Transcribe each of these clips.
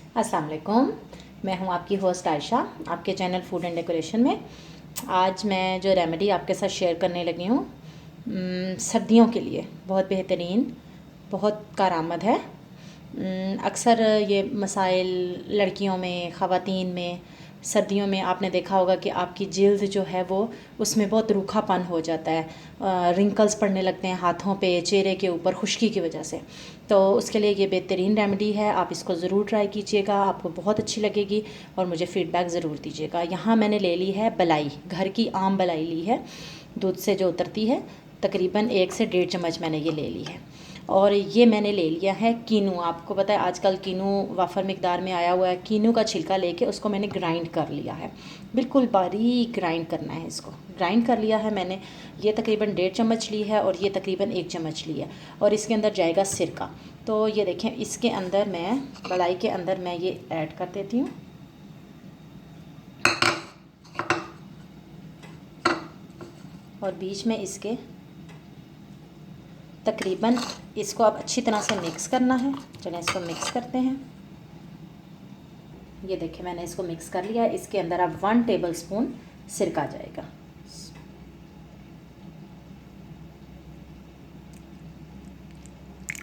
अस्सलाम वालेकुम। मैं हूं आपकी होस्ट आयशा, आपके चैनल फूड एंड डेकोरेशन में। आज मैं जो रेमेडी आपके साथ शेयर करने लगी हूं सर्दियों के लिए बहुत बेहतरीन, बहुत कारआमद है। अक्सर ये मसाइल लड़कियों में, ख़वातीन में, सर्दियों में आपने देखा होगा कि आपकी जिल्द जो है वो उसमें बहुत रूखापन हो जाता है, रिंकल्स पड़ने लगते हैं हाथों पे, चेहरे के ऊपर खुश्की की वजह से। तो उसके लिए ये बेहतरीन रेमेडी है, आप इसको ज़रूर ट्राई कीजिएगा, आपको बहुत अच्छी लगेगी और मुझे फ़ीडबैक ज़रूर दीजिएगा। यहाँ मैंने ले ली है बलाई, घर की आम बलाई ली है, दूध से जो उतरती है। तकरीबन 1 से 1.5 चम्मच मैंने ये ले ली है। और ये मैंने ले लिया है कीनू। आपको पता है आजकल कीनू वाफर मिकदार में आया हुआ है। कीनू का छिलका लेके उसको मैंने ग्राइंड कर लिया है, बिल्कुल बारीक ग्राइंड करना है इसको। ग्राइंड कर लिया है मैंने। ये तकरीबन 1.5 चम्मच ली है और ये तकरीबन 1 चम्मच ली है। और इसके अंदर जाएगा सिरका। तो ये देखें, इसके अंदर मैं बलाई के अंदर मैं ये ऐड कर देती हूँ। और बीच में इसके तकरीबन इसको अब अच्छी तरह से मिक्स करना है। चलें इसको मिक्स करते हैं। ये देखिए मैंने इसको मिक्स कर लिया है। इसके अंदर अब 1 टेबलस्पून सिरका जाएगा।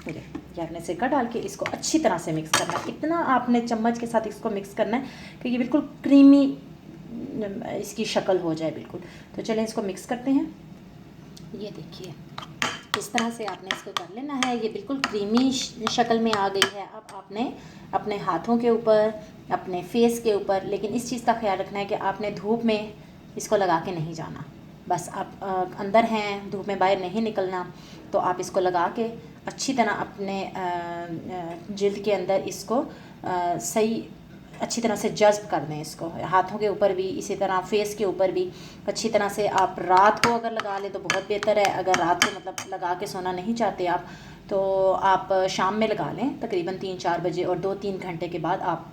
ये आपने सिरका डाल के इसको अच्छी तरह से मिक्स करना है। इतना आपने चम्मच के साथ इसको मिक्स करना है कि ये बिल्कुल क्रीमी इसकी शक्ल हो जाए बिल्कुल। तो चलें इसको मिक्स करते हैं। ये देखिए इस तरह से आपने इसको कर लेना है। ये बिल्कुल क्रीमी शक्ल में आ गई है। अब आपने अपने हाथों के ऊपर, अपने फेस के ऊपर, लेकिन इस चीज़ का ख्याल रखना है कि आपने धूप में इसको लगा के नहीं जाना। बस आप अंदर हैं, धूप में बाहर नहीं निकलना। तो आप इसको लगा के अच्छी तरह अपने जिल्द के अंदर इसको सही अच्छी तरह से जज्ब कर दें इसको। हाथों के ऊपर भी, इसी तरह फेस के ऊपर भी अच्छी तरह से। आप रात को अगर लगा लें तो बहुत बेहतर है। अगर रात को मतलब लगा के सोना नहीं चाहते आप, तो आप शाम में लगा लें तकरीबन 3-4 बजे। और 2-3 घंटे के बाद आप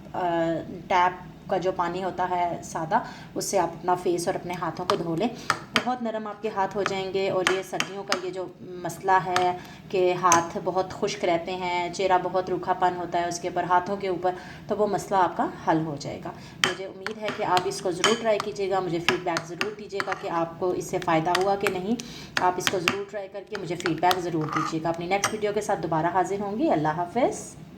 टैप का जो पानी होता है सादा, उससे आप अपना फेस और अपने हाथों को धो लें। बहुत नरम आपके हाथ हो जाएंगे। और ये सर्दियों का ये जो मसला है कि हाथ बहुत खुश्क रहते हैं, चेहरा बहुत रूखापन होता है उसके ऊपर, हाथों के ऊपर, तो वो मसला आपका हल हो जाएगा। मुझे उम्मीद है कि आप इसको ज़रूर ट्राई कीजिएगा। मुझे फ़ीडबैक ज़रूर दीजिएगा कि आपको इससे फ़ायदा हुआ कि नहीं। आप इसको ज़रूर ट्राई करके मुझे फ़ीडबैक ज़रूर दीजिएगा। अपनी नेक्स्ट वीडियो के साथ दोबारा हाजिर होंगी। अल्लाह हाफ़िज़।